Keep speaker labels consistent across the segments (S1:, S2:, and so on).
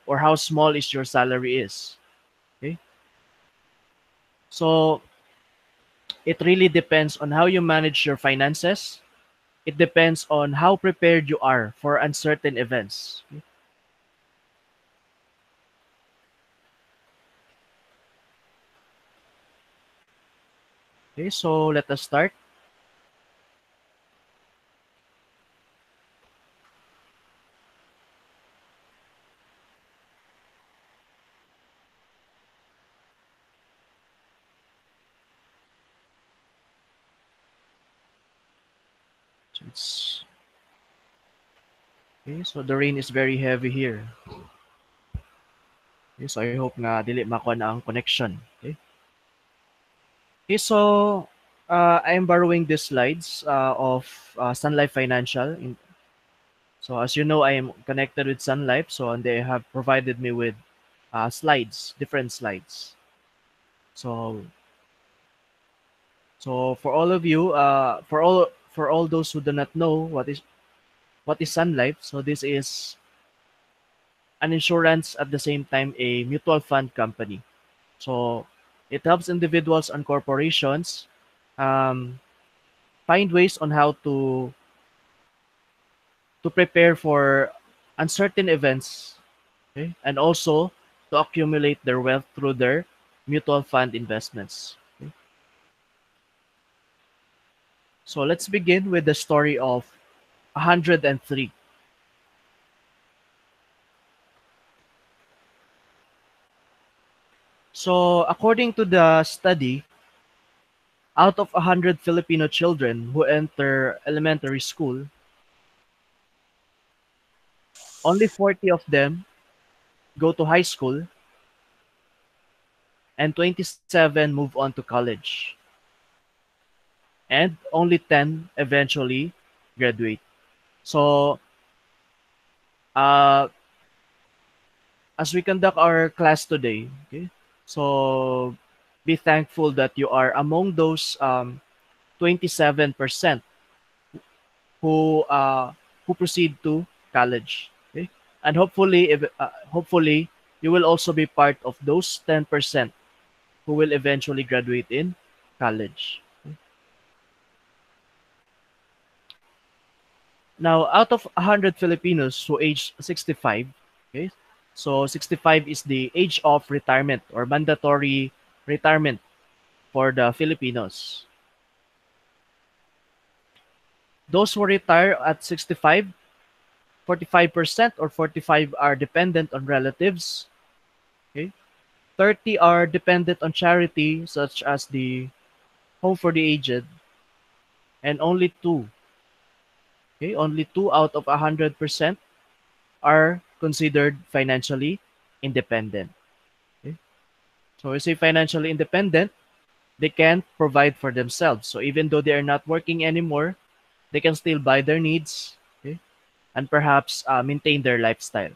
S1: or how small is your salary is. Okay, so it really depends on how you manage your finances. It depends on how prepared you are for uncertain events. Okay, so let us start. So it's okay, so the rain is very heavy here. Okay, so I hope nga dili makuha na ang connection. Okay. Okay, so I am borrowing these slides of Sun Life Financial. So as you know, I am connected with Sun Life, so and they have provided me with slides, different slides. So for all of you, for all those who do not know what is Sun Life, so this is an insurance at the same time a mutual fund company. So it helps individuals and corporations um, find ways on how to prepare for uncertain events, okay? And also to accumulate their wealth through their mutual fund investments. Okay? So let's begin with the story of 103. So according to the study, out of 100 Filipino children who enter elementary school, only 40 of them go to high school and 27 move on to college. And only 10 eventually graduate. So, uh, as we conduct our class today, okay, so be thankful that you are among those 27% who who proceed to college. Okay, and hopefully you will also be part of those 10% who will eventually graduate in college. Now, out of 100 Filipinos who age 65, okay, so 65 is the age of retirement or mandatory retirement for the Filipinos. Those who retire at 65, 45% or 45 are dependent on relatives. Okay, 30 are dependent on charity such as the Home for the Aged, and only two out of 100% are considered financially independent. Okay? So we say financially independent, they can provide for themselves. So even though they are not working anymore, they can still buy their needs, okay, and perhaps maintain their lifestyle.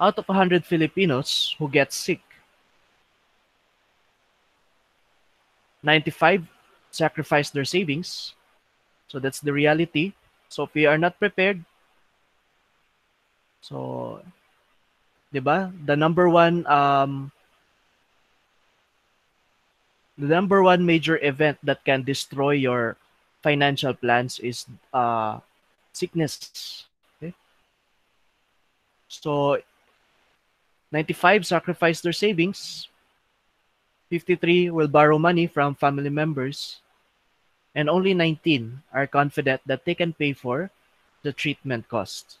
S1: Out of 100 Filipinos who get sick, 95 sacrifice their savings. So that's the reality. So if we are not prepared, so 'di ba? The number one major event that can destroy your financial plans is sickness. Okay? So 95 sacrifice their savings, 53 will borrow money from family members, and only 19 are confident that they can pay for the treatment cost.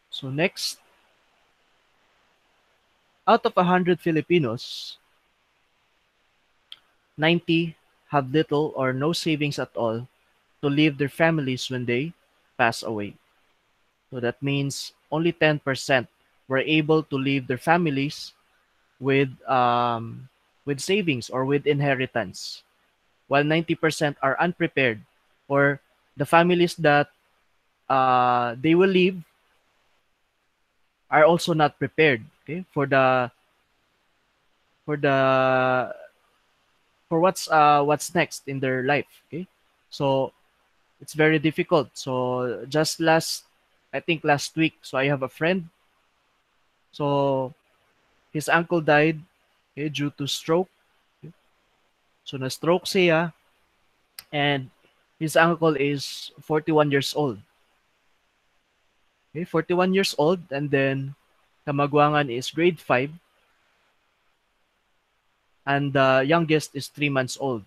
S1: So next, out of 100 Filipinos, 90 have little or no savings at all to leave their families when they pass away. So that means only 10% were able to leave their families with savings or with inheritance, while 90% are unprepared, or the families that they will leave are also not prepared, okay, for the for what's next in their life. Okay, so it's very difficult. So just I think last week, so I have a friend. So his uncle died, okay, due to stroke. Okay? So na stroke siya, and his uncle is 41 years old. Okay, 41 years old, and then kamagwangan is grade 5, and the youngest is 3 months old.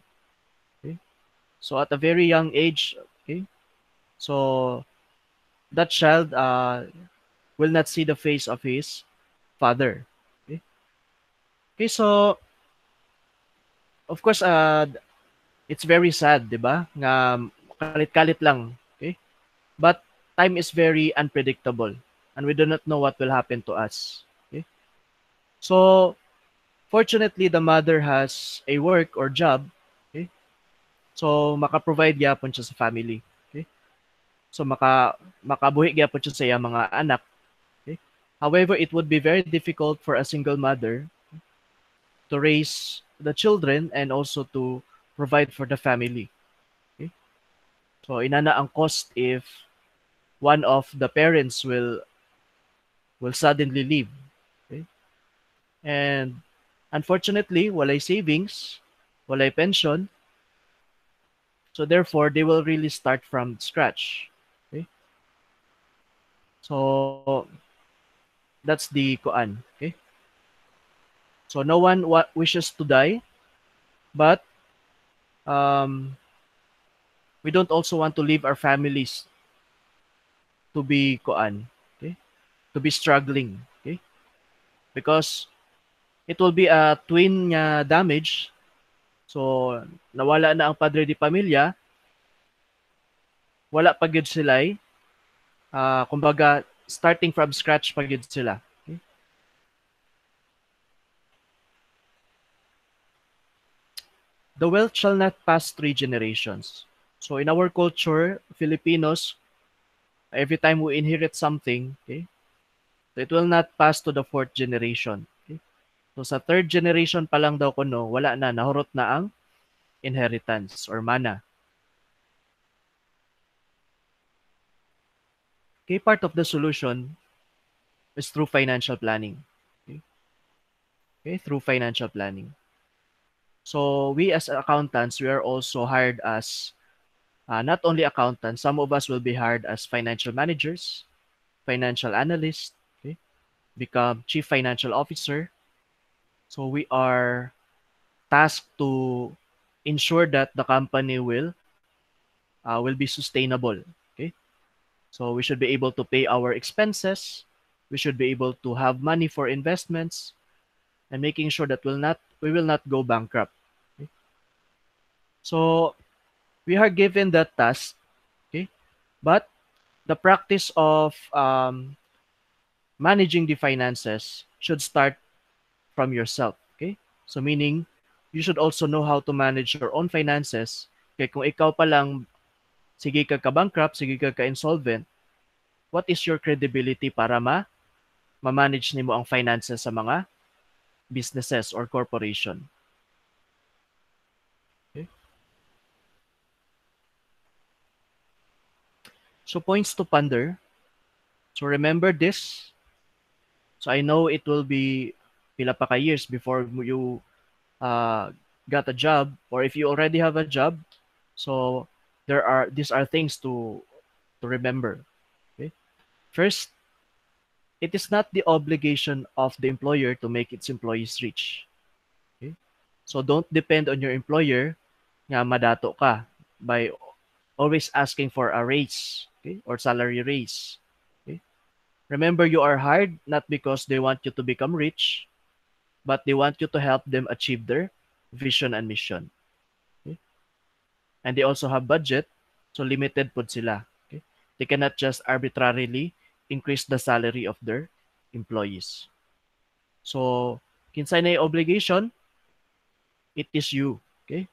S1: Okay? So at a very young age, okay, so that child will not see the face of his father. Okay, okay, so of course, it's very sad, di ba? Nga kalit-kalit lang. Okay? But time is very unpredictable, and we do not know what will happen to us. Okay? So fortunately, the mother has a work or job. Okay? So maka-provide gyapon siya sa family. Okay? So makabuhi gyapon siya sa iyang mga anak. Okay? However, it would be very difficult for a single mother to raise the children and also to provide for the family. Okay? So inana ang cost if one of the parents will suddenly leave. Okay? And unfortunately, walay savings, walay pension, so therefore they will really start from scratch. Okay? So that's the kuan. Okay? So no one wishes to die, but um, we don't also want to leave our families to be kuan. Okay? To be struggling. Okay? Because it will be a twin nga damage. So nawala na ang padre di pamilya, wala pa gyud sila kumbaga starting from scratch pa gyud sila. Okay? The wealth shall not pass 3 generations. So in our culture, Filipinos, every time we inherit something, okay, so it will not pass to the fourth generation. Okay? So sa third generation pa lang daw kuno, wala na, nahurot na ang inheritance or mana. Okay, part of the solution is through financial planning. Okay, okay, through financial planning. So we as accountants, we are also hired as not only accountants, some of us will be hired as financial managers, financial analysts, okay, become chief financial officer. So we are tasked to ensure that the company will be sustainable. Okay, so we should be able to pay our expenses. We should be able to have money for investments and making sure that we will not go bankrupt. Okay? So we are given that task. Okay, but the practice of managing the finances should start from yourself. Okay? So meaning, you should also know how to manage your own finances. Okay, kung ikaw pa lang, sige ka-bankrupt, sige ka-insolvent, what is your credibility para ma-manage nimo ang finances sa mga businesses or corporation? Okay? So points to ponder. So remember this. So I know it will be pila pa ka years before you uh, got a job, or if you already have a job, so these are things to remember. Okay? First, it is not the obligation of the employer to make its employees rich. Okay? So don't depend on your employer nga madato ka by always asking for a raise, okay, or salary raise. Okay? Remember, you are hired not because they want you to become rich, but they want you to help them achieve their vision and mission. Okay? And they also have budget, so limited pod sila. Okay? They cannot just arbitrarily increase the salary of their employees. So, kinsay na yung obligation, it is you. Okay?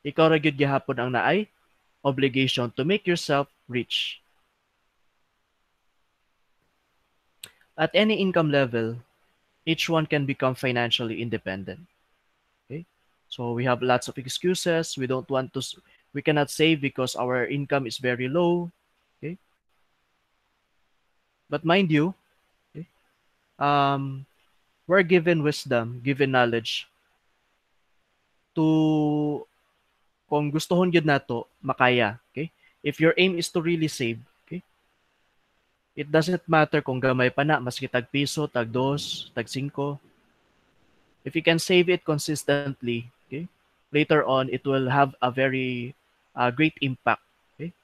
S1: Ikaw ra gyud gihapon ang naay obligation to make yourself rich. At any income level, each one can become financially independent. Okay? So we have lots of excuses. We don't want to, we cannot save because our income is very low. Okay. But mind you, okay, um, we're given wisdom, given knowledge to kung gustohon gyud nato makaya, okay? If your aim is to really save, okay? It doesn't matter kung gamay pa na, maski tag piso, tag dos, tag 5. If you can save it consistently, okay? Later on it will have a very great impact, okay?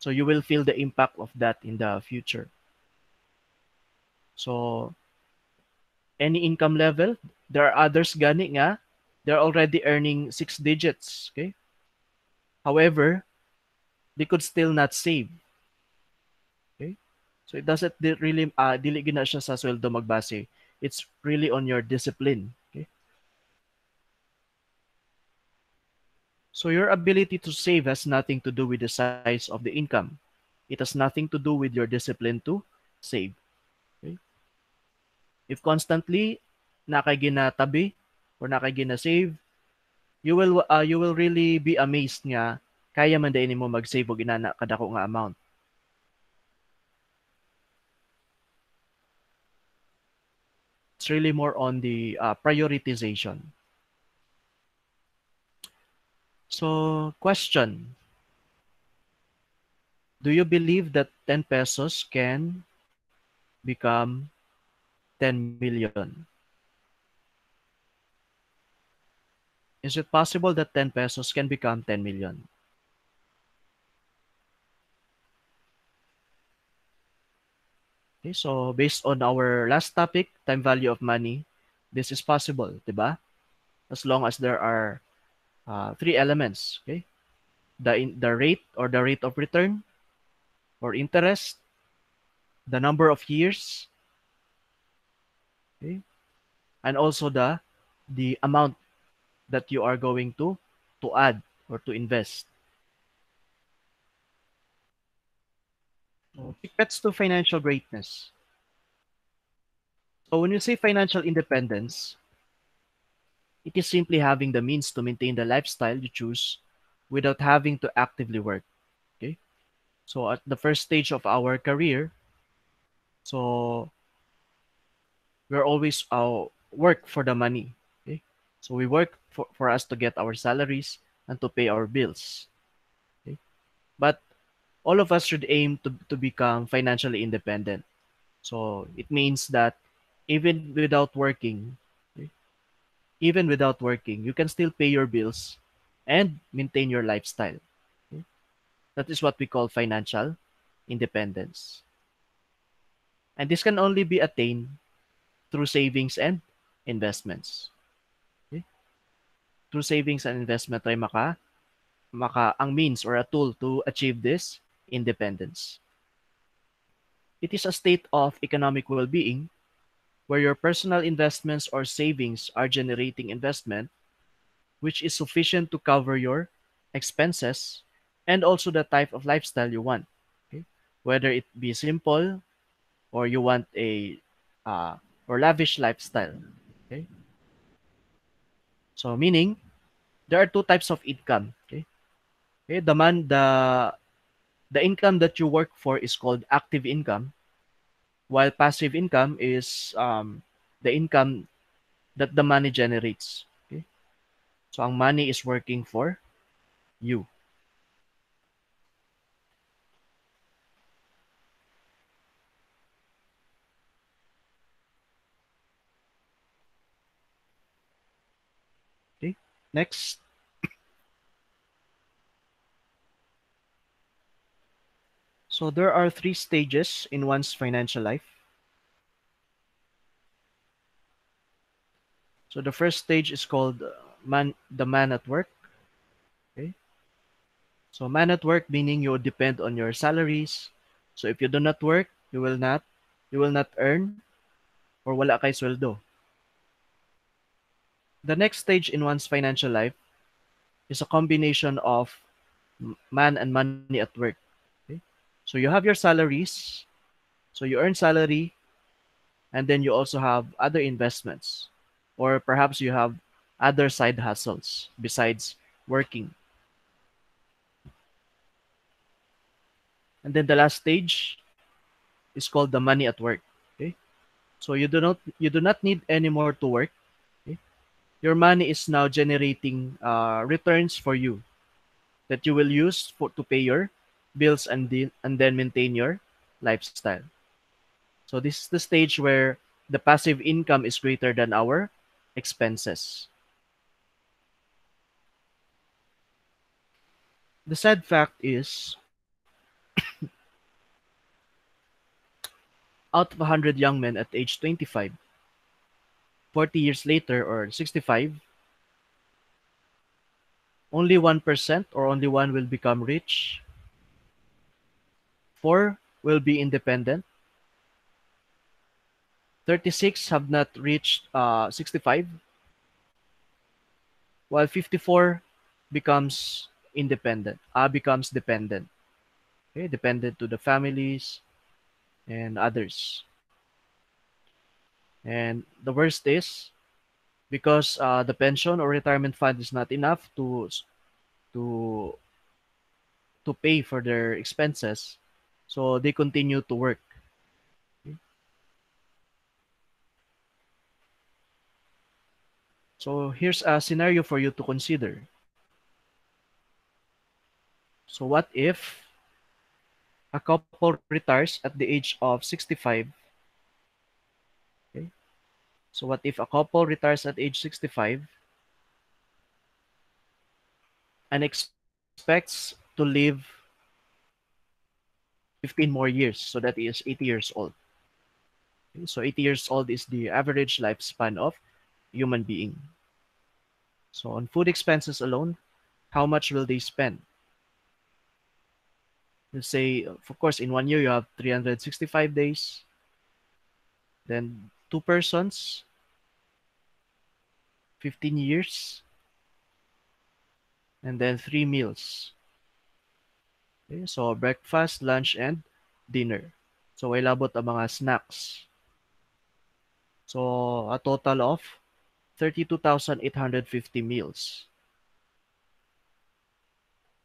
S1: So you will feel the impact of that in the future. So any income level, there are others gani nga they're already earning 6 digits, okay? However, they could still not save. Okay? So it doesn't really dili gina siya sa sweldo magbase. It's really on your discipline. Okay? So your ability to save has nothing to do with the size of the income. It has nothing to do with your discipline to save. Okay? If constantly nakay ginatabi or nakay save, you will really be amazed nga kaya man din mo mag-save og inana kadako nga amount. It's really more on the prioritization. So, question. Do you believe that 10 pesos can become 10 million? Is it possible that 10 pesos can become 10 million? Okay, so based on our last topic, time value of money, this is possible, diba? As long as there are three elements, okay? The rate or the rate of return or interest, the number of years, okay? And also the amount that you are going to add or to invest. So, secrets to financial greatness. So when you say financial independence, it is simply having the means to maintain the lifestyle you choose without having to actively work. Okay. So at the first stage of our career, so we're always work for the money. Okay. So we work for us to get our salaries and to pay our bills. Okay. But all of us should aim to become financially independent. So it means that even without working, okay, even without working, you can still pay your bills and maintain your lifestyle. Okay? That is what we call financial independence. And this can only be attained through savings and investments. Okay? Through savings and investment ay maka ang means or a tool to achieve this independence. It is a state of economic well-being where your personal investments or savings are generating investment which is sufficient to cover your expenses and also the type of lifestyle you want. Okay? Whether it be simple or you want a uh, or lavish lifestyle. Okay? So meaning there are two types of income. Okay? Okay? The income that you work for is called active income, while passive income is the income that the money generates. Okay? So ang money is working for you. Okay? Next. So there are three stages in one's financial life. So the first stage is called the man at work. Okay. So man at work meaning you depend on your salaries. So if you do not work, you will not earn or wala kay sweldo. The next stage in one's financial life is a combination of man and money at work. Okay. So you have your salaries, so you earn salary, and then you also have other investments, or perhaps you have other side hustles besides working. And then the last stage is called the money at work. Okay? So you do not need any more to work. Okay? Your money is now generating returns for you that you will use to pay your bills and then maintain your lifestyle. So this is the stage where the passive income is greater than our expenses. The sad fact is, out of 100 young men at age 25, 40 years later or 65, only 1% or only one will become rich, 4 will be independent, 36 have not reached 65, while 54 becomes becomes dependent. Okay, dependent to the families and others. And the worst is because the pension or retirement fund is not enough to to pay for their expenses, so they continue to work. Okay? So here's a scenario for you to consider. So what if a couple retires at the age of 65? Okay? So what if a couple retires at age 65 and expects to live 15 more years, so that is 80 years old. Okay? So 80 years old is the average lifespan of human being. So on food expenses alone, how much will they spend? Let's say, of course, in 1 year you have 365 days, then two persons, 15 years, and then 3 meals. Okay? So breakfast, lunch, and dinner. So way labot ang mga snacks. So a total of 32,850 meals.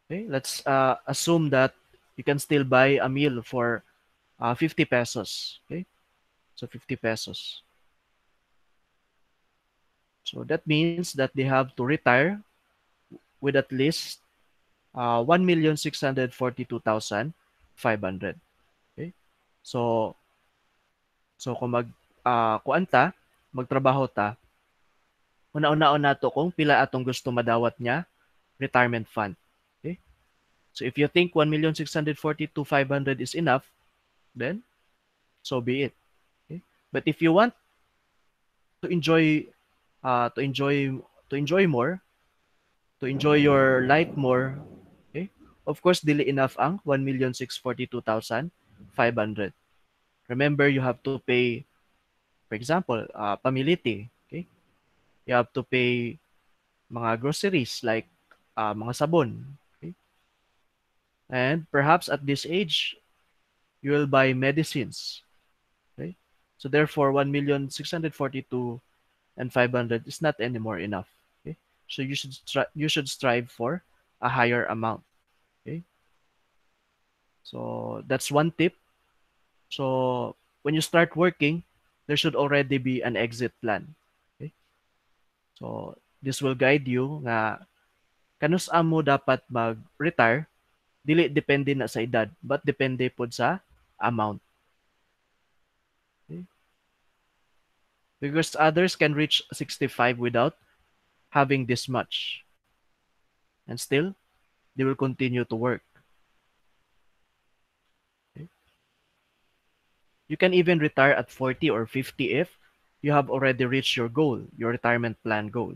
S1: Okay, let's assume that you can still buy a meal for 50 pesos. Okay, so 50 pesos. So that means that they have to retire with at least 1,642,500. Okay, so kung kuan ta, magtrabaho ta, una-unaon nato kung pila atong gusto madawat niya retirement fund. Okay, so if you think 1,642,500 is enough, then so be it. Okay? But if you want to enjoy uh, to enjoy to enjoy more, to enjoy your life more, okay? Of course, dili enough ang 1,642,500. Remember, you have to pay, for example, pamiliti, okay? You have to pay mga groceries like mga sabon, okay? And perhaps at this age, you will buy medicines, okay? So therefore, 1,642,500 is not anymore enough. Okay? So you should strive for a higher amount. Okay? So that's one tip. So when you start working, there should already be an exit plan. Okay? So this will guide you nga kanus amo dapat mag-retire, dili depende na sa edad, but depende pod sa amount. Okay? Because others can reach 65 without having this much, and still they will continue to work. Okay? You can even retire at 40 or 50 if you have already reached your goal, your retirement plan goal.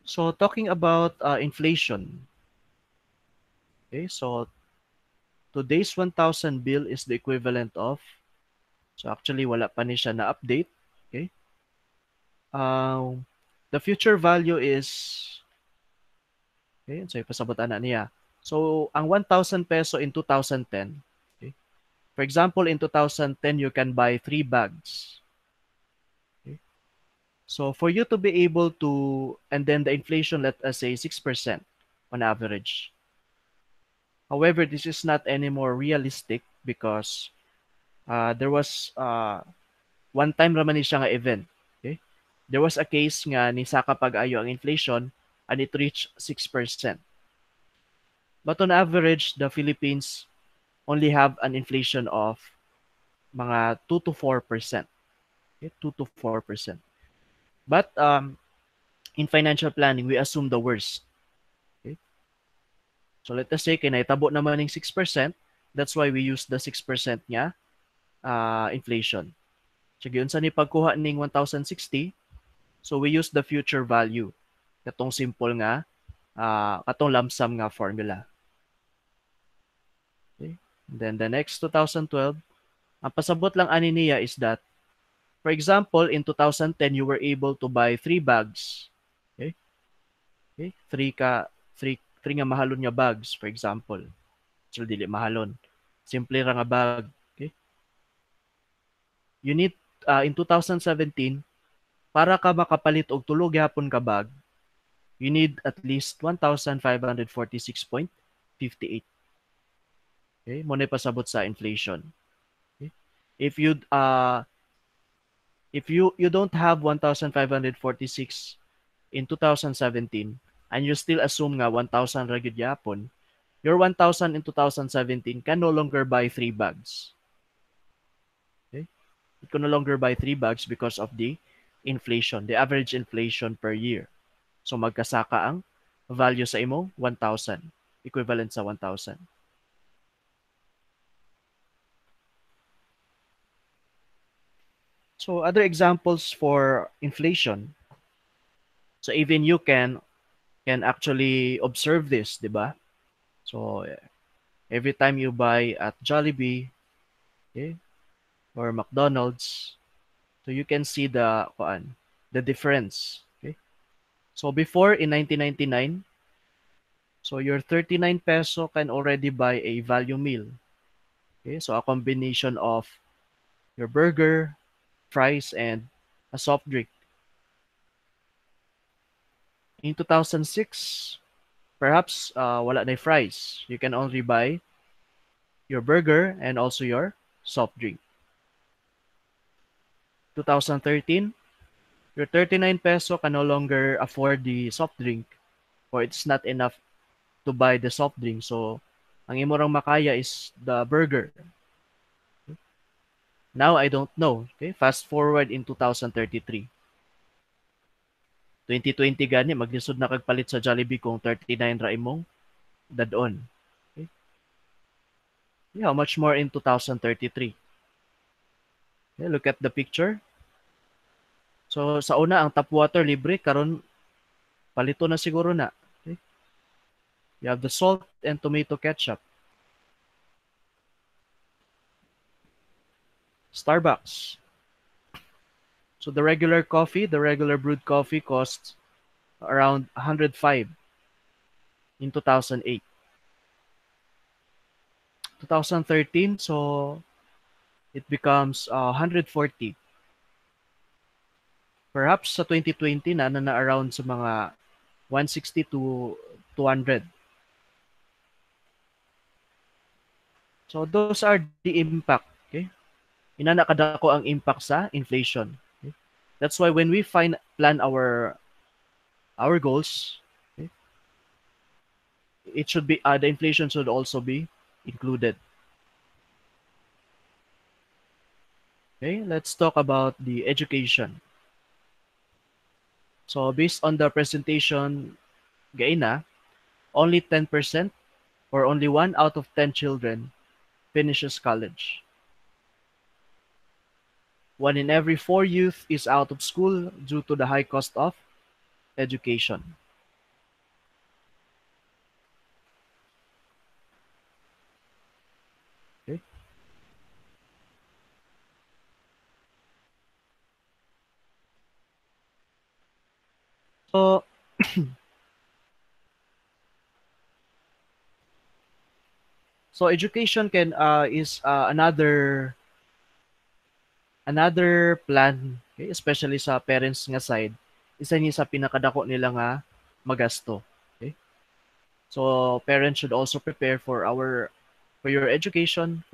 S1: So talking about inflation, okay, so today's 1,000 bill is the equivalent of, so actually wala pa ni siya na update, okay? The future value is, okay, so ipasabutan na niya. So ang 1,000 peso in 2010, okay, For example, in 2010, you can buy 3 bags. Okay? So for you to be able to, and then the inflation, let us say 6% on average. However, this is not anymore realistic because there was one time raman ni siya nga event. Okay? There was a case nga ni saka pag-ayo ang inflation and it reached 6%. But on average, the Philippines only have an inflation of mga 2 to 4%. Okay? 2 to 4%. But in financial planning, we assume the worst. Okay? So let us say, kinaitabo naman ng 6%. That's why we use the 6% niya inflation. So yun sa ni pagkuha ning 1,060, so we use the future value. Katong simple nga, katong lump sum nga formula. Okay? And then the next 2012, ang pasabot lang ani niya is that, for example, in 2010, you were able to buy 3 bags. Okay? Okay? Three nga mahalon nga bags, for example. So, dili mahalon. Simple ra nga bag. Okay? You need, in 2017, para ka makapalit og tulo gyapon ka bag, you need at least 1,546.58. Okay? Mo na pasabot sa inflation. Okay? If you if you don't have 1,546 in 2017 and you still assume nga 1,000 ra gyud yapon, your 1,000 in 2017 can no longer buy 3 bags. Okay? It can no longer buy 3 bags because of the inflation, the average inflation per year. So magkasaka ang value sa imo 1,000, equivalent sa 1,000. So other examples for inflation. So even you can actually observe this, 'di ba? So every time you buy at Jollibee, okay, or McDonald's, so you can see the difference, okay? So before in 1999, so your 39 peso can already buy a value meal. Okay? So a combination of your burger, fries and a soft drink. In 2006, perhaps wala na fries. You can only buy your burger and also your soft drink. 2013, your 39 peso can no longer afford the soft drink or it's not enough to buy the soft drink. So, ang imo rang makaya is the burger. Now, I don't know. Okay, fast forward in 2033. 2020 gani, maglisod na kagpalit sa Jollibee kung 39 ra imong dadon. Okay? Yeah, how much more in 2033? Okay, look at the picture. So, sa una, ang tap water libre, karon palito na siguro na. Okay? You have the salt and tomato ketchup. Starbucks. So the regular coffee, the regular brewed coffee costs around 105 in 2008. 2013, so it becomes 140. Perhaps sa 2020 na around sa mga 160 to 200. So those are the impact, okay? Inana kadako ang impact sa inflation. Okay? That's why when we plan our goals, okay, it should be the inflation should also be included. Okay, let's talk about the education. So based on the presentation, gaina, only 10% or only 1 out of 10 children finishes college. 1 in every 4 youth is out of school due to the high cost of education. Okay? So, So education can is another plan, okay? Especially sa parents nga side, isa ni sa pinakadako nila nga magasto. Okay? So parents should also prepare for your education,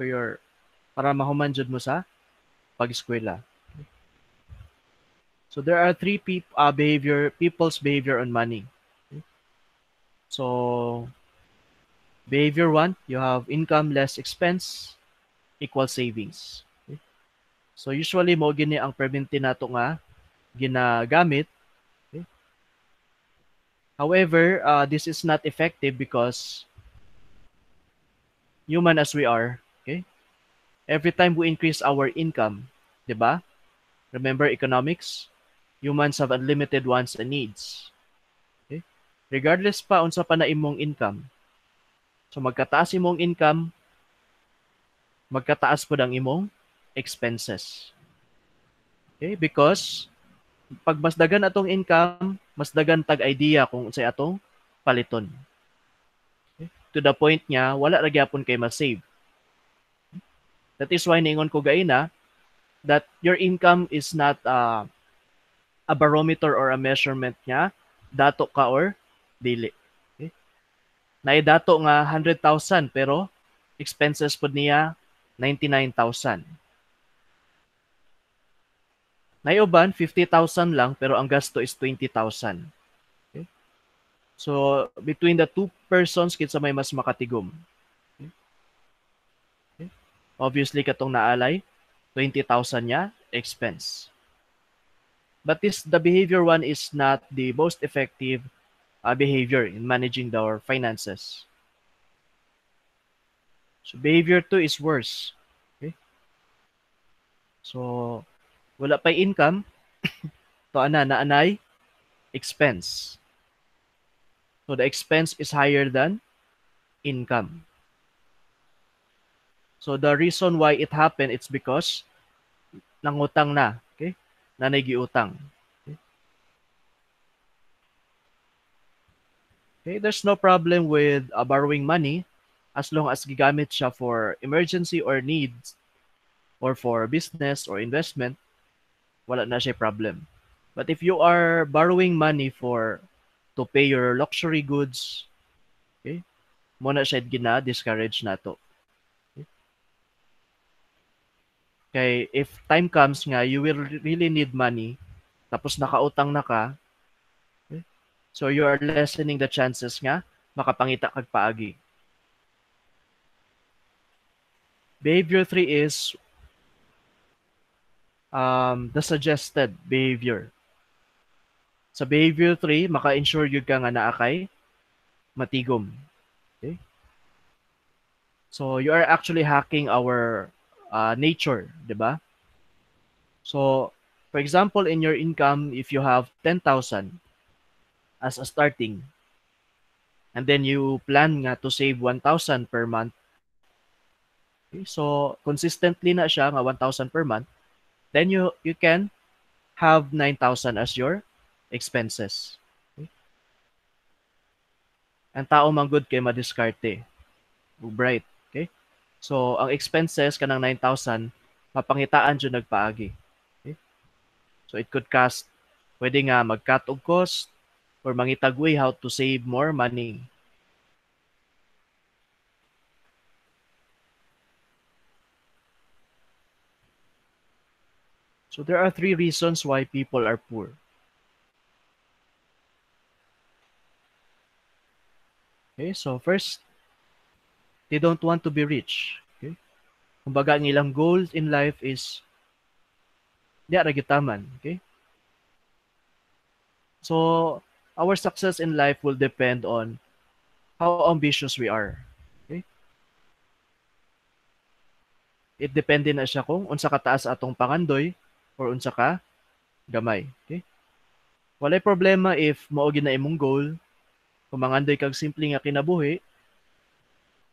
S1: para mahuman jud mo sa pag-eskwela. So there are three people's behavior on money. Okay? So behavior one, you have income less expense equals savings. Okay? So usually mo gini ang perminti nato nga ginagamit. Okay? However, this is not effective because human as we are, okay? Every time we increase our income, 'di ba? Remember economics? Humans have unlimited wants and needs. Okay? Regardless pa unsa pa na imong income. So magkataas imong income, magkataas pud ang imong expenses. Okay? Because pag mas dagan atong income, mas dagan tag idea kung unsay atong paliton. Okay? To the point nya wala ra gyapon kay ma-save. That is why ningon ko gaina that your income is not a barometer or a measurement niya dato ka or dili. Okay? Naidato nga 100,000 pero expenses pud niya 99,000. Naiuban 50,000 lang pero ang gasto is 20,000. Okay? So between the two persons kinsa may mas makatigom. Okay? Okay? Obviously katong naalay 20,000 niya expense. But the behavior one is not the most effective behavior in managing our finances. So behavior two is worse. Okay? So wala pa income, to naanay expense. So the expense is higher than income. So the reason why it happened, it's because nangutang na. Okay? Nanay giutang. Okay? Okay? There's no problem with borrowing money as long as gigamit siya for emergency or needs or for business or investment, wala na siya problem. But if you are borrowing money to pay your luxury goods, okay, mo na siya gina-discourage nato. Okay? Kay if time comes nga you will really need money, tapos nakautang na ka, okay, so you are lessening the chances nga makapangita kag paagi. Behavior 3 is the suggested behavior. Sa behavior 3, maka-ensure yun ka nga naa kay matigom. Okay? So you are actually hacking our nature, di ba? So for example, in your income, if you have 10,000 as a starting, and then you plan nga to save 1,000 per month, okay? So consistently na siya nga 1,000 per month, then you can have 9,000 as your expenses. Okay? Ang tao man good kay madiskarte. Bright. Okay? So, ang expenses kanang 9,000, mapangitaan dyan nagpaagi. Okay? So, it could cost, pwede nga mag-cut og cost or mangitag way how to save more money. So, there are 3 reasons why people are poor. Okay? So, first, they don't want to be rich. Okay? Kumbaga, ang ilang goals in life is di ra gitaman. Okay? So, our success in life will depend on how ambitious we are. Okay? It depende na siya kung unsa kataas atong pangandoy or unsa ka gamay. Okay? Walay problema if mao na imong goal, kung mangandoy kag simple nga kinabuhi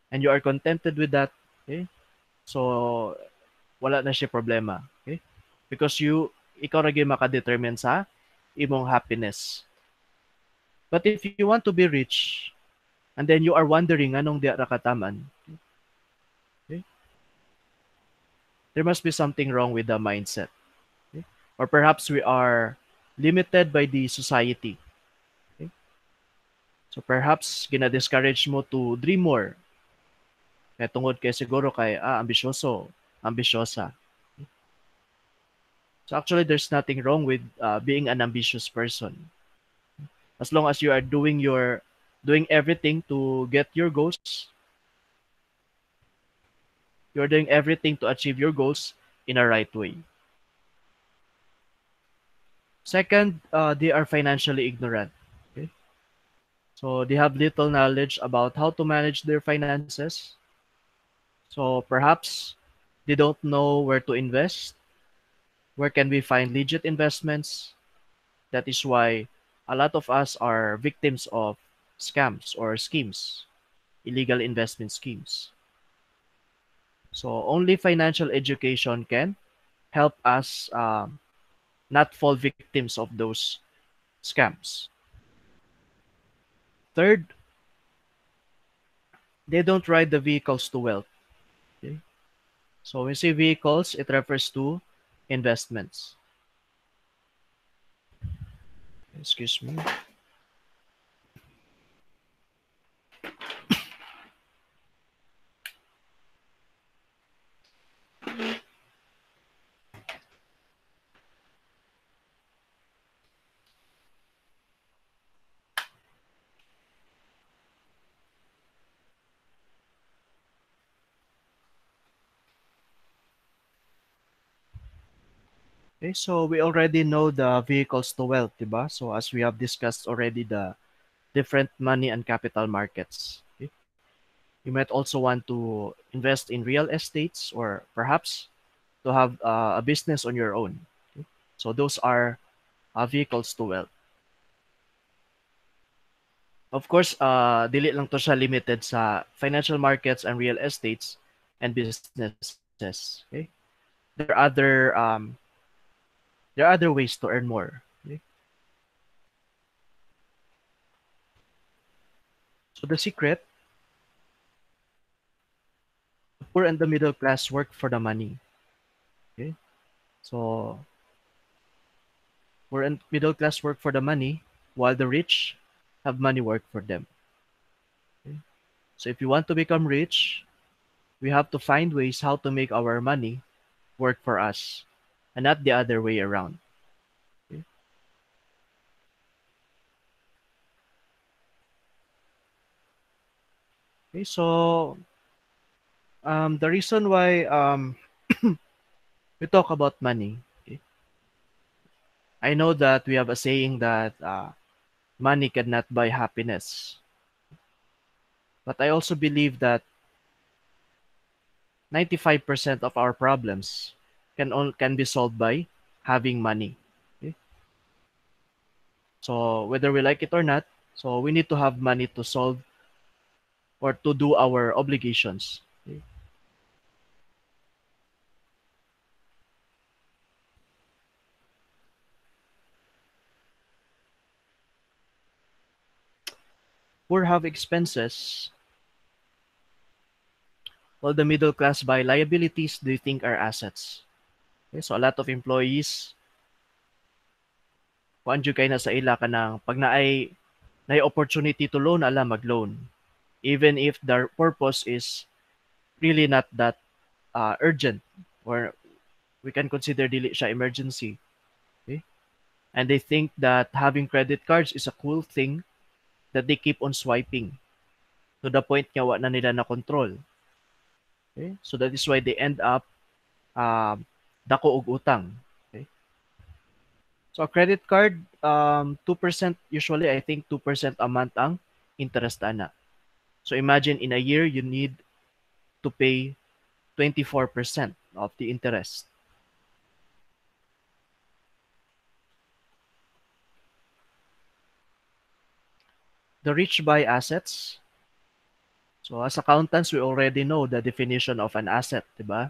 S1: and you are contented with that. Okay? So wala na siya problema. Okay? Because ikaw ra gyud maka-determine sa imong happiness. But if you want to be rich and then you are wondering anong di ra kataman, there must be something wrong with the mindset. Okay? Or perhaps we are limited by the society. Okay? So perhaps gina-discourage mo to dream more. Kaya tungod kay siguro kay ambisyoso, ambisyosa. So actually there's nothing wrong with being an ambitious person. As long as you are doing everything to get your goals, you're doing everything to achieve your goals in a right way. Second, they are financially ignorant. Okay? So they have little knowledge about how to manage their finances. So perhaps they don't know where to invest, where can we find legit investments. That is why a lot of us are victims of scams or schemes, illegal investment schemes. So only financial education can help us not fall victims of those scams. Third, they don't ride the vehicles to wealth. Okay? So when we say vehicles, it refers to investments. Excuse me. Okay, so we already know the vehicles to wealth, diba? So as we have discussed already the different money and capital markets. Okay? You might also want to invest in real estates or perhaps to have a business on your own. Okay? So those are vehicles to wealth. Of course, dili lang to siya limited sa financial markets and real estates and businesses. Okay? There are there are other ways to earn more. Okay? So the secret, the poor and the middle class work for the money. Okay? So poor and middle class work for the money, while the rich have money work for them. Okay? So if you want to become rich, we have to find ways how to make our money work for us, and not the other way around. Okay? Okay, so the reason why we talk about money, okay, I know that we have a saying that money cannot buy happiness, but I also believe that 95% of our problems can be solved by having money. Okay? So whether we like it or not, so we need to have money to solve or to do our obligations. Okay? Poor have expenses, while the middle class buy liabilities they think are assets. Okay? So a lot of employees, kung andyo kay na sa ila ka ng pag naay opportunity to loan, ala mag-loan. Even if the purpose is really not that urgent or we can consider dili siya emergency. Okay? And they think that having credit cards is a cool thing that they keep on swiping to the point nga wa na nila na control. Okay? So that is why they end up dako og utang. Okay? So a credit card, 2% usually I think 2% a month ang interest ana. So imagine in a year you need to pay 24% of the interest. The rich buy assets. So as accountants, we already know the definition of an asset, diba?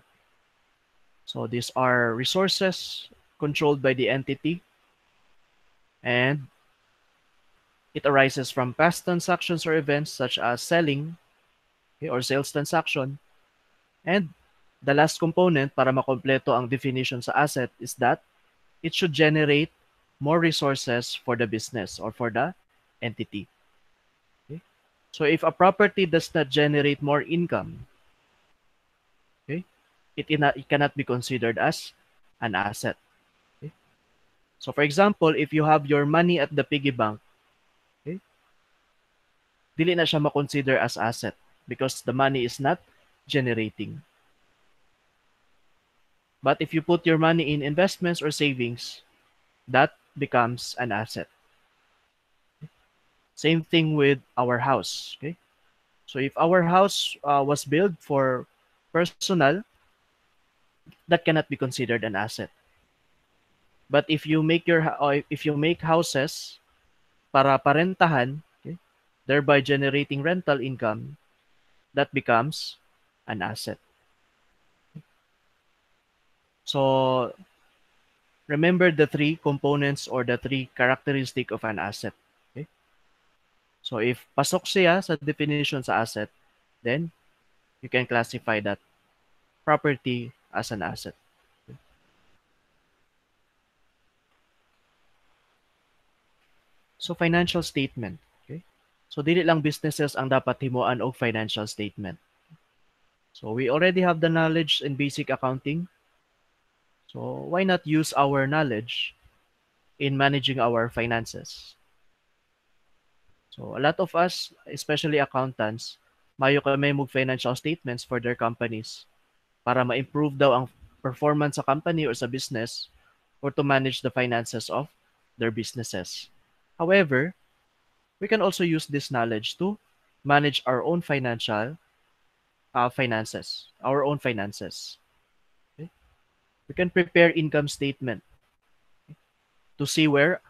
S1: So these are resources controlled by the entity and it arises from past transactions or events such as selling, okay, or sales transaction and The last component para makompleto ang definition sa asset is that it should generate more resources for the business or for the entity. Okay? So if a property does not generate more income, okay, it cannot be considered as an asset. Okay? So for example, if you have your money at the piggy bank, okay, dili na siya ma-consider as asset because the money is not generating. But if you put your money in investments or savings, that becomes an asset. Same thing with our house. Okay. So if our house was built for personal, that cannot be considered an asset. But if you make if you make houses para parentahan, okay, thereby generating rental income, that becomes an asset. So remember the three components or the three characteristic of an asset. Okay? So if pasok siya sa definition sa asset, then you can classify that property as an asset. So financial statement. Okay? So dili lang businesses ang dapat himuan og financial statement. So we already have the knowledge in basic accounting. So why not use our knowledge in managing our finances? So a lot of us, especially accountants, mayo kami mag financial statements for their companies para ma-improve daw ang performance sa company or sa business or to manage the finances of their businesses. However, we can also use this knowledge to manage our own finances, our own finances. Okay? We can prepare income statement to see where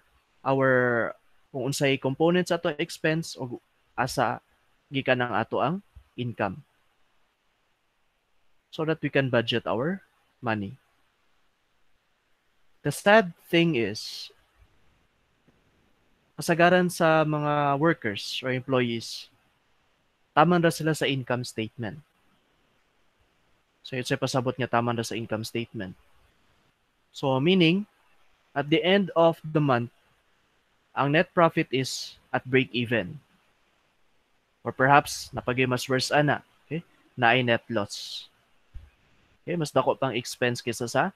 S1: our kung unsay components ato expense o asa gikan ang ato ang income so that we can budget our money. The sad thing is, kasagaran sa mga workers or employees, tama ra sila sa income statement. So, it's pasabot nga tama ra sa income statement. So, meaning, at the end of the month, ang net profit is at break-even. Or perhaps, napagay mas worse ana, okay? Na ay net loss. Okay? Mas dako pang expense kaysa sa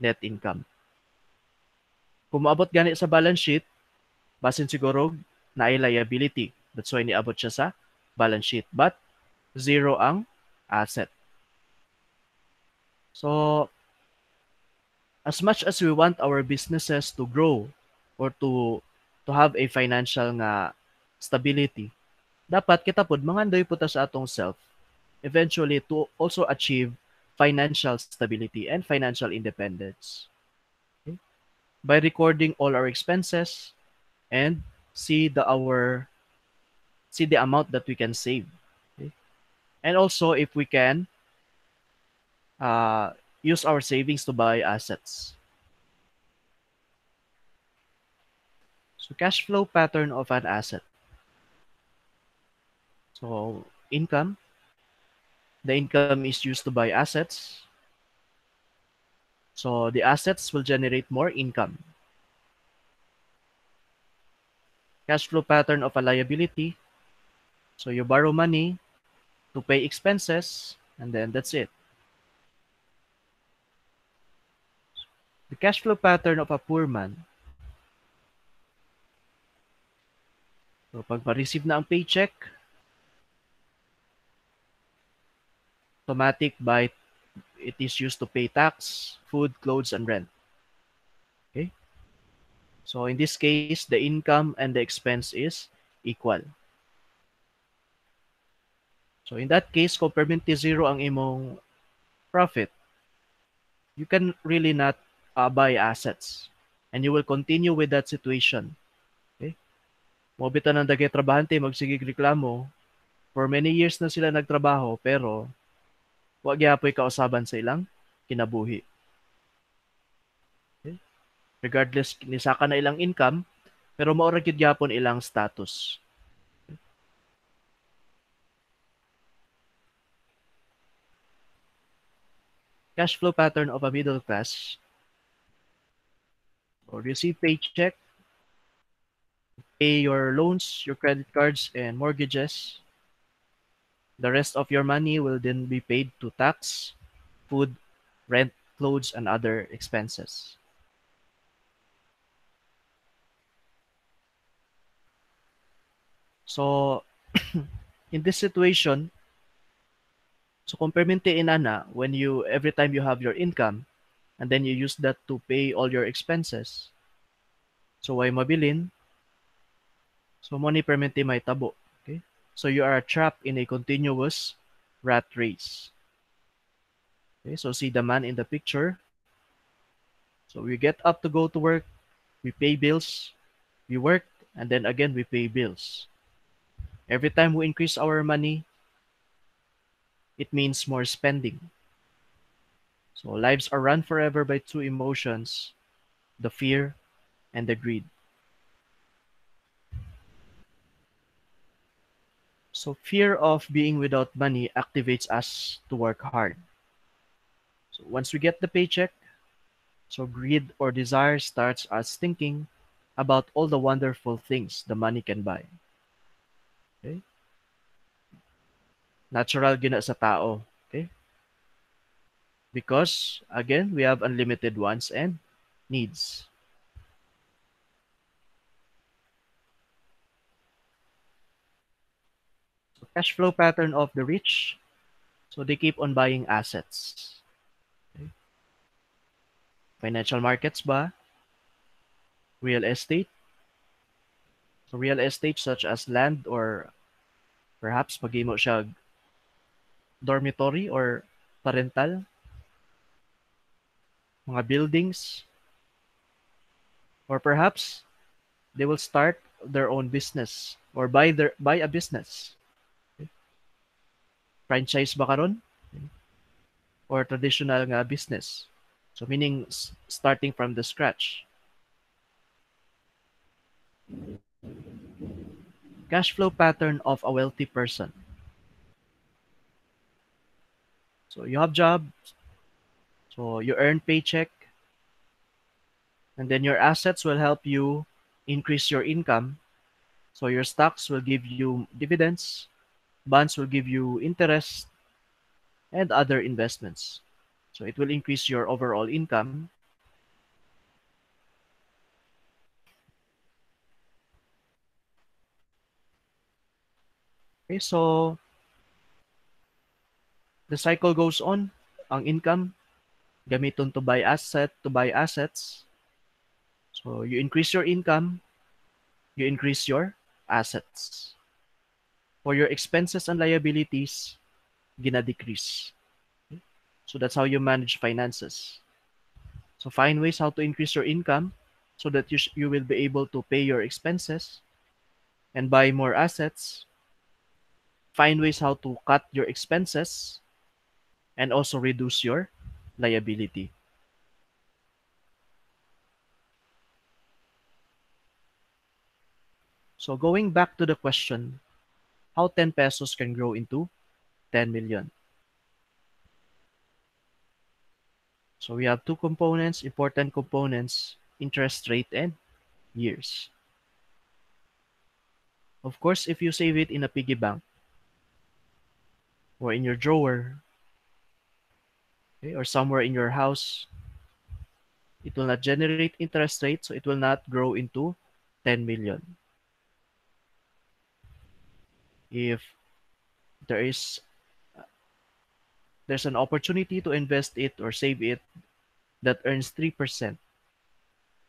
S1: net income. Kung maabot gani sa balance sheet, basin siguro na ay liability. That's why niabot siya sa balance sheet. But, zero ang asset. So, as much as we want our businesses to grow or to have a financial nga stability, dapat kita pod mangandoy puta sa atong self eventually to also achieve financial stability and financial independence. Okay? By recording all our expenses and see the amount that we can save. Okay? And also if we can uh, use our savings to buy assets. So cash flow pattern of an asset. So income, the income is used to buy assets. So the assets will generate more income. Cash flow pattern of a liability. So you borrow money to pay expenses and then that's it. The cash flow pattern of a poor man. So pag ma-receive na ang paycheck, automatic by it is used to pay tax, food, clothes, and rent. Okay? So in this case, the income and the expense is equal. So in that case, kung permanently zero ang imong profit, you can really not buy assets. And you will continue with that situation. Okay? Mobita ng dagay trabahante, magsigig reklamo. For many years na sila nagtrabaho, pero wag yapoy kausaban sa ilang kinabuhi. Okay? Regardless ni saka na ilang income, pero maura gyud gyapon ilang status. Cash flow pattern of a middle class, or receive paycheck, pay your loans, your credit cards, and mortgages. The rest of your money will then be paid to tax, food, rent, clothes, and other expenses. So, in this situation, so kung permintiin na when you every time you have your income and then you use that to pay all your expenses. So why mabilin? So money perminti may tabo. Okay? So you are trapped in a continuous rat race. Okay? So see the man in the picture. So we get up to go to work, we pay bills, we work, and then again we pay bills. Every time we increase our money, it means more spending. So lives are run forever by two emotions, the fear and the greed. So fear of being without money activates us to work hard. So once we get the paycheck, so greed or desire starts us thinking about all the wonderful things the money can buy. Okay? Natural gina sa tao. Okay? Because again, we have unlimited wants and needs. So cash flow pattern of the rich. So they keep on buying assets. Okay? Financial markets ba? Real estate. So real estate such as land or perhaps magimo siya dormitory or parental, mga buildings, or perhaps they will start their own business or buy a business. Okay? Franchise ba karon or traditional nga business. So meaning starting from the scratch. Cash flow pattern of a wealthy person. So you have job, so you earn paycheck, and then your assets will help you increase your income. So your stocks will give you dividends, bonds will give you interest, and other investments. So it will increase your overall income. Okay, so the cycle goes on. Ang income gamiton to buy assets. So you increase your income, you increase your assets. For your expenses and liabilities, gina-decrease. Okay? So that's how you manage finances. So find ways how to increase your income so that you will be able to pay your expenses and buy more assets. Find ways how to cut your expenses and also reduce your liability. So going back to the question, how 10 pesos can grow into 10 million. So we have two components, important components, interest rate and years. Of course, if you save it in a piggy bank or in your drawer, okay, or somewhere in your house, it will not generate interest rate, so it will not grow into 10 million. If there is there's an opportunity to invest it or save it that earns 3%,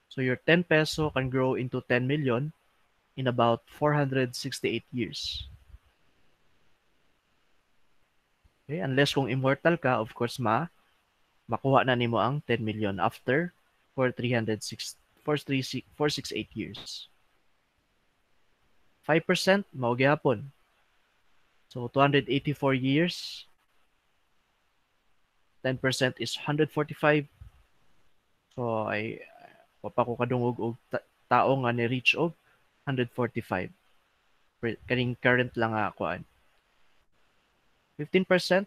S1: so your 10 peso can grow into 10 million in about 468 years. Okay? Unless kung immortal ka, of course, makuha na nimo ang 10 million after for 306 468 years. 5% mao gyapon. So 284 years, 10% is 145. So ay pa ko kadungog og tao nga ni reach og 145. Kaning current lang nga kuan. 15%,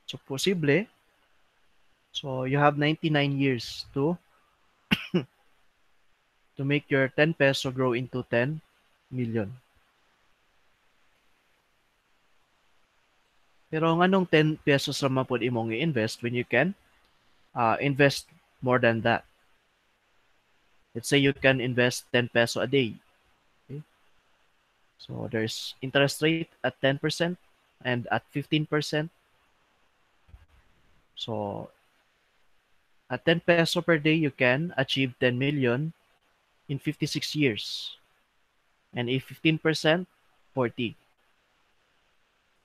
S1: so posible So you have 99 years to make your 10 peso grow into 10 million. Pero nganong 10 pesos ra man pod imong i-invest when you can invest more than that. Let's say you can invest 10 peso a day. Okay? So there's interest rate at 10% and at 15%. So at 10 peso per day, you can achieve 10 million in 56 years. And if 15%, 40,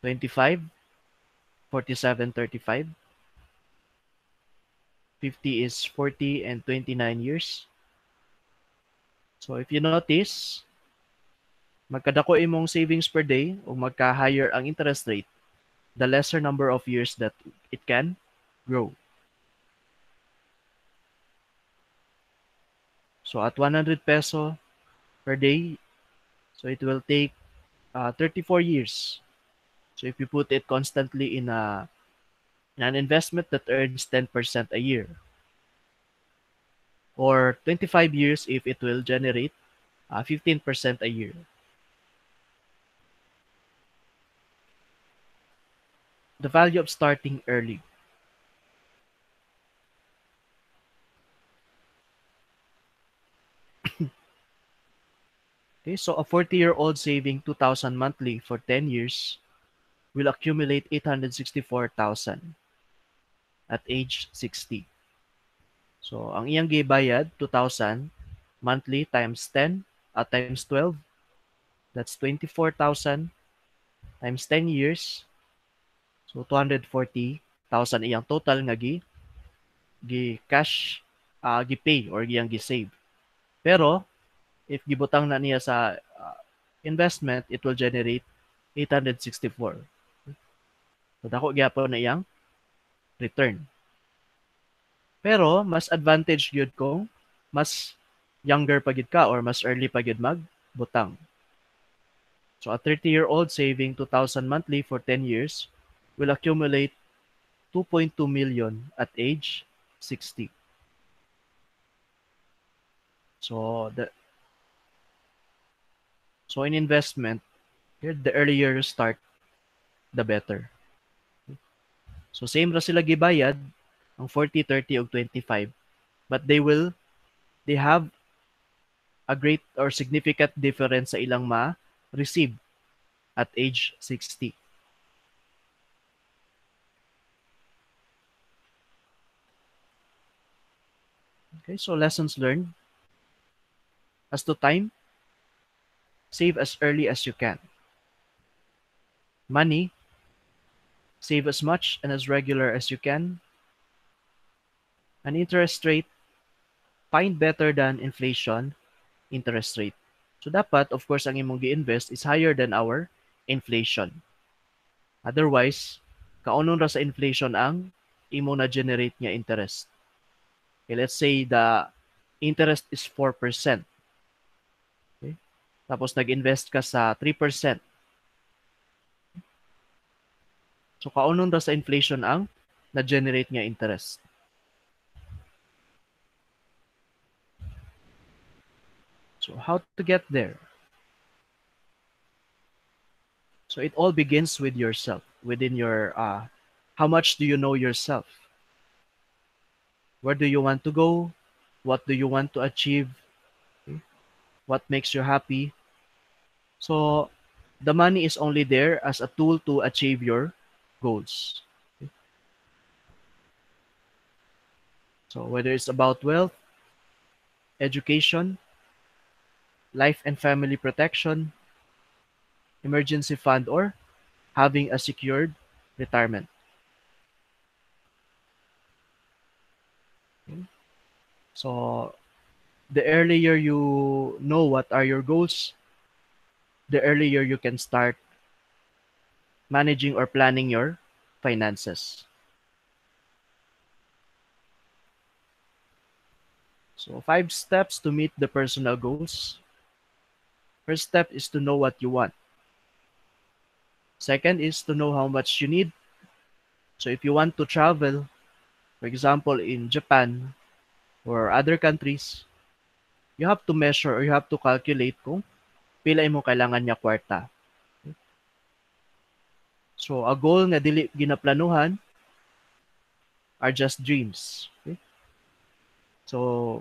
S1: 25, 47, 35, 50 is 40 and 29 years. So if you notice, magkadako imong savings per day o magka-higher ang interest rate, the lesser number of years that it can grow. So at 100 peso per day, so it will take 34 years. So if you put it constantly in an investment that earns 10% a year, or 25 years if it will generate 15% a year. The value of starting early. Okay, so a 40-year-old saving 2,000 monthly for 10 years will accumulate 864,000 at age 60. So ang iyang gibayad 2,000 monthly times 10 times 12, that's 24,000 times 10 years. So 240,000 iyang total nga gi cash gi-pay or iyang gi-save. Pero if gibutang na niya sa investment, it will generate 864. So dako gyapon na iyang return. Pero mas advantage gyud kung mas younger pa gid ka or mas early pa gid magbutang. So a 30-year-old saving 2,000 monthly for 10 years will accumulate 2.2 million at age 60. So in investment, here the earlier you start, the better. So same ra sila gibayad ang 40, 30 ug 25, but they have a great or significant difference sa ilang ma-receive at age 60. Okay, so lessons learned. As to time, save as early as you can. Money, save as much and as regular as you can. An interest rate, find better than inflation interest rate. So dapat, of course, ang imong gi-invest is higher than our inflation. Otherwise, kaunon ra sa inflation ang imo na generate nga interest. Okay, let's say the interest is 4%. Okay? Tapos nag-invest ka sa 3%. So kaunon ra sa inflation ang na-generate nga interest. So how to get there? So it all begins with yourself, within your how much do you know yourself? Where do you want to go? What do you want to achieve? Okay? What makes you happy? So the money is only there as a tool to achieve your goals. Okay? So whether it's about wealth, education, life and family protection, emergency fund, or having a secured retirement. Okay? So the earlier you know what are your goals, the earlier you can start managing or planning your finances. So 5 steps to meet the personal goals. First step is to know what you want. Second is to know how much you need. So if you want to travel, For example, in Japan or other countries, you have to measure or you have to calculate kung pila imong kailangan niya kwarta. So, a goal nga dili ginaplanuhan are just dreams. Okay? So,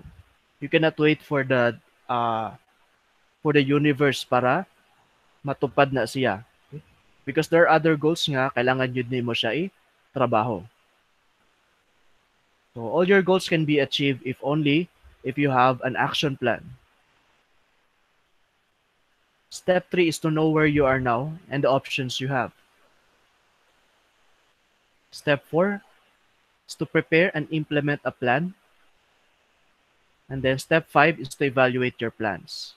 S1: you cannot wait uh, for the universe para matupad na siya. Okay? Because there are other goals nga kailangan yun nimo siya trabaho. So, all your goals can be achieved if only if you have an action plan. Step 3 is to know where you are now and the options you have. Step 4 is to prepare and implement a plan. And then step 5 is to evaluate your plans.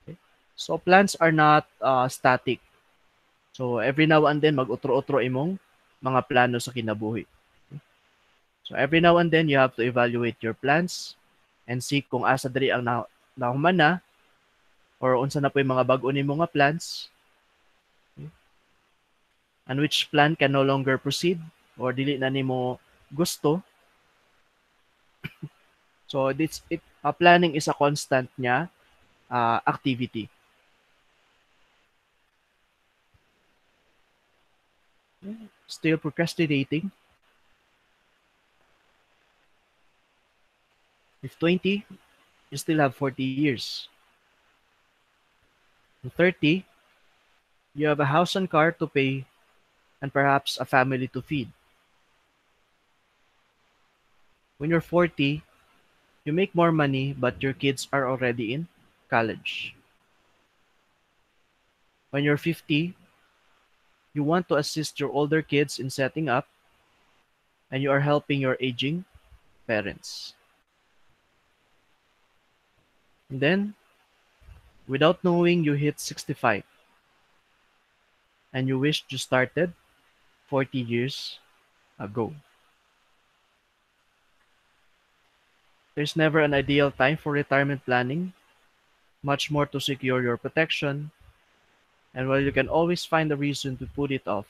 S1: Okay? So plans are not static. So every now and then mag-utro-utro imong mga plano sa kinabuhi. Okay? So every now and then you have to evaluate your plans and see kung asa diri ang nahuman na or unsa na po yung mga bag-o nimo nga plans, okay? And which plan can no longer proceed or dili na nimo gusto. So planning is a constant niya activity. Still procrastinating? If 20, you still have 40 years. If 30, you have a house and car to pay and perhaps a family to feed. When you're 40, you make more money but your kids are already in college. When you're 50, you want to assist your older kids in setting up and you are helping your aging parents. And then, without knowing, you hit 65 and you wished you started 40 years ago. There's never an ideal time for retirement planning, much more to secure your protection, and while you can always find a reason to put it off,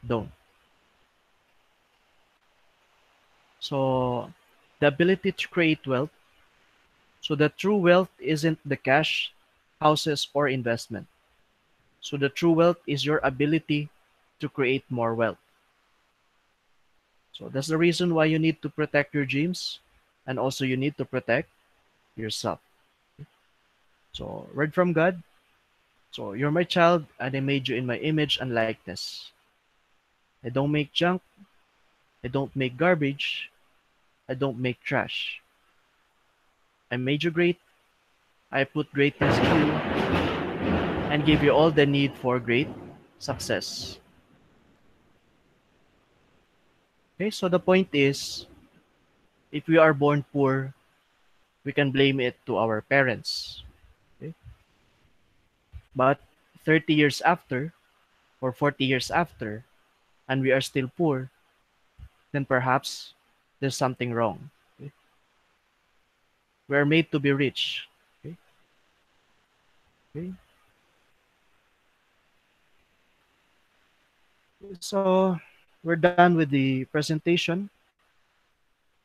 S1: don't. So, the ability to create wealth. So, the true wealth isn't the cash, houses, or investment. So, the true wealth is your ability to create more wealth. So, that's the reason why you need to protect your dreams and also you need to protect yourself. So, word from God. So, you're my child and I made you in my image and likeness. I don't make junk. I don't make garbage. I don't make trash. I made you great. I put greatness in you and give you all the need for great success. Okay, so the point is, if we are born poor, we can blame it to our parents. Okay? But 30 years after or 40 years after, and we are still poor, then perhaps there's something wrong. Okay? We are made to be rich. Okay? Okay? So we're done with the presentation.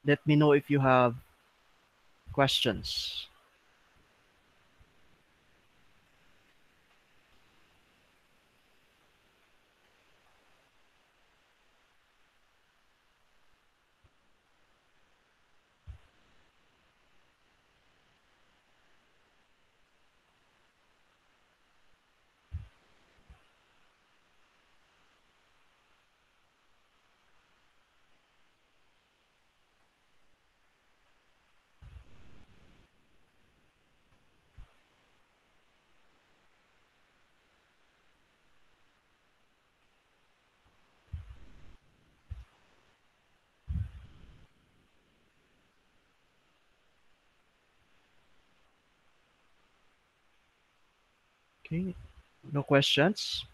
S1: Let me know if you have questions. Okay, no questions?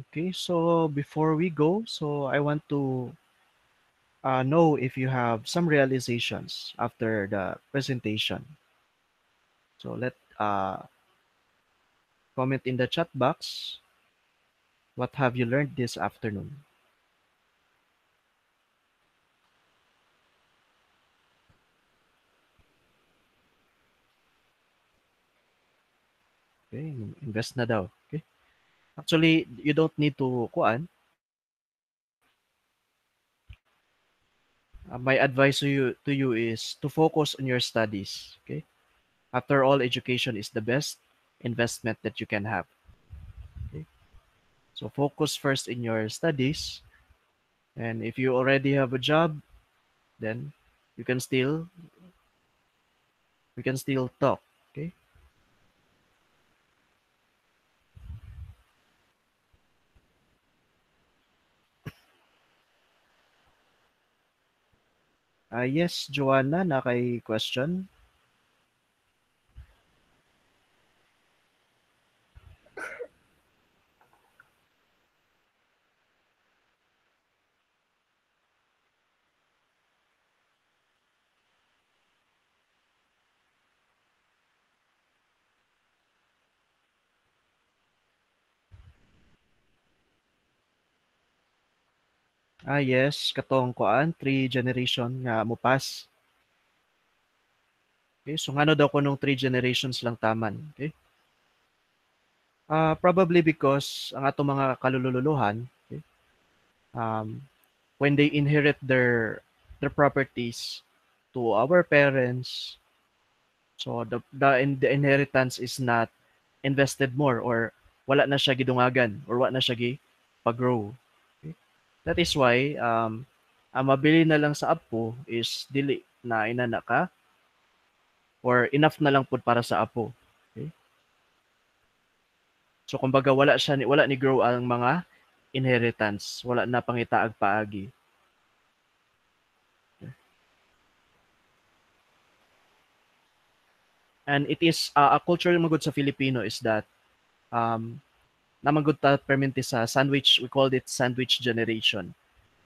S1: Okay, so before we go, so I want to know if you have some realizations after the presentation. So let comment in the chat box. What have you learned this afternoon? Okay, invest na daw. Okay. Actually, you don't need to kuan. My advice to you is to focus on your studies. Okay. After all, education is the best investment that you can have. Okay. So focus first in your studies, and if you already have a job, then you can still we can still talk. Okay. Yes, Joanna, na kay question. Yes, katong kuan, three generation nga mupas. Okay, so ngano daw ko nung three generations lang taman. Okay? Probably because ang ato mga kalululuhan, okay, um, when they inherit their properties to our parents, so the inheritance is not invested more or wala na siya gidungagan or wala na siya pag-grow. Okay? That is why ang mabili na lang sa apo is dili na inana ka or enough na lang pud para sa apo. Okay? So kumbaga wala ni grow ang mga inheritance, wala na pangitaag paagi. And it is a culture magud sa Filipino is that um namagud ta perminti sa sandwich, we called it sandwich generation,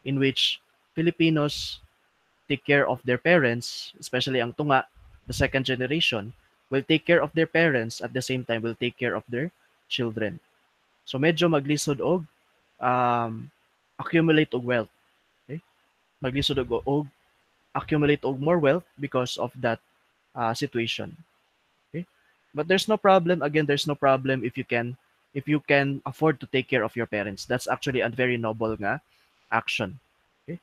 S1: in which Filipinos take care of their parents, especially ang tunga, the second generation, will take care of their parents at the same time will take care of their children. So medyo maglisod og um, accumulate og wealth. Okay? Maglisod og accumulate og more wealth because of that situation. Okay? But there's no problem. Again, there's no problem if you can afford to take care of your parents. That's actually a very noble nga action. Okay?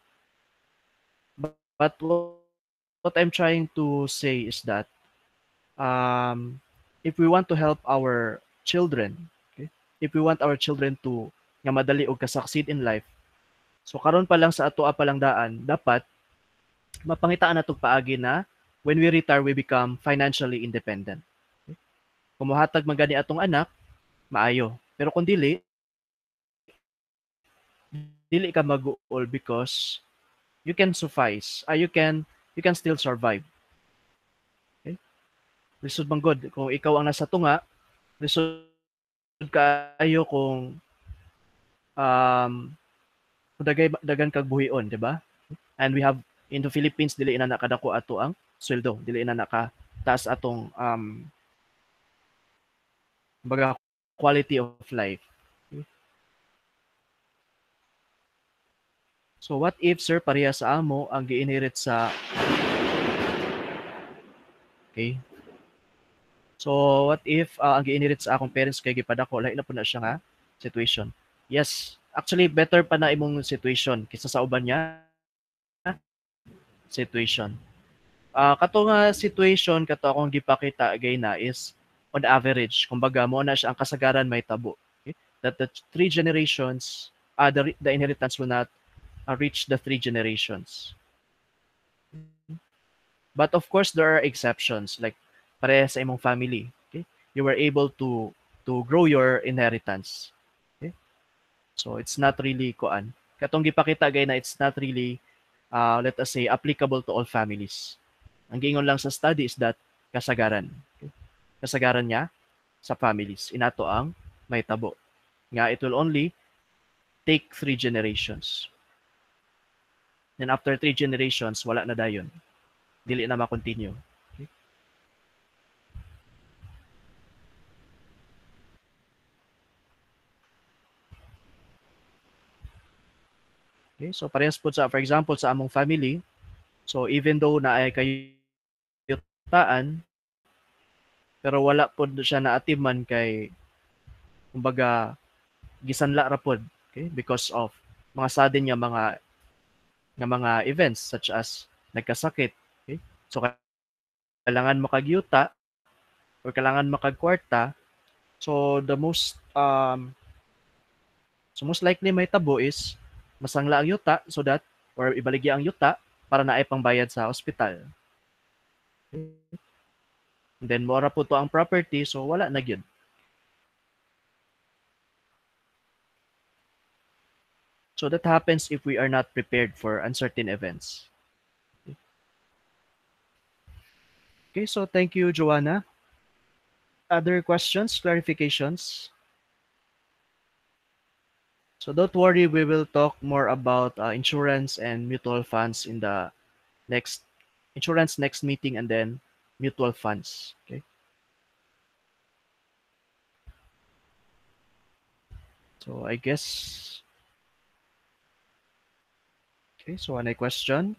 S1: But what I'm trying to say is that um, if we want to help our children, okay? If we want our children to nga madali og ka-succeed in life, so karon pa lang sa atoa pa lang daan, dapat mapangitaan natong paagi na when we retire, we become financially independent. Okay? Kung mohatag man gani atong anak, maayo. Pero kung dili ka mag-uol because you can suffice. You can still survive. Okay? Lisod man god kung ikaw ang nasa tunga, lisod kaayo um kung dagan kag buhion, di ba? And we have in the Philippines dili na nakadako ato ang sweldo, dili na naka taas atong baga quality of life. Okay? So what if sir pareha sa amo ang gi-inherit sa okay. So what if ang gi-inherit sa akong parents kay gipadako lahi na po na siya nga situation. Yes, actually better pa na imong situation kaysa sa uban niya situation. Kato nga situation kato akong gipakita gay na is on average kumbaga mo na siya ang kasagaran may tabo. Okay? That the three generations the inheritance will not reach the three generations. But of course there are exceptions like pareha sa imong family. Okay? You were able to grow your inheritance. Okay? So it's not really kuan. Katong gipakita gay na it's not really let us say applicable to all families. Ang giingon lang sa study is that kasagaran. Okay? Kasagaran niya sa families. Inato ang may tabo. Nga it will only take three generations. Then after 3 generations, wala na dayon. Dili na ma-continue. Okay? Okay? So parehas po sa, for example, sa among family, so even though na ay kayutaan, pero wala po siya naatiman kay, kumbaga, gisanla ra pod. Okay? Because of mga sudden nga mga events such as nagkasakit. Okay? So kailangan makagyuta or kailangan makagkwarta. So most likely may tabo is masangla ang yuta so that or ibaligya ang yuta para naay pangbayad sa ospital. And then mora po to ang property so wala na gyud. So that happens if we are not prepared for uncertain events. Okay, so thank you, Joanna. Other questions, clarifications? So don't worry, we will talk more about insurance and mutual funds in the next insurance next meeting and then mutual funds. Okay. So I guess okay. So any question?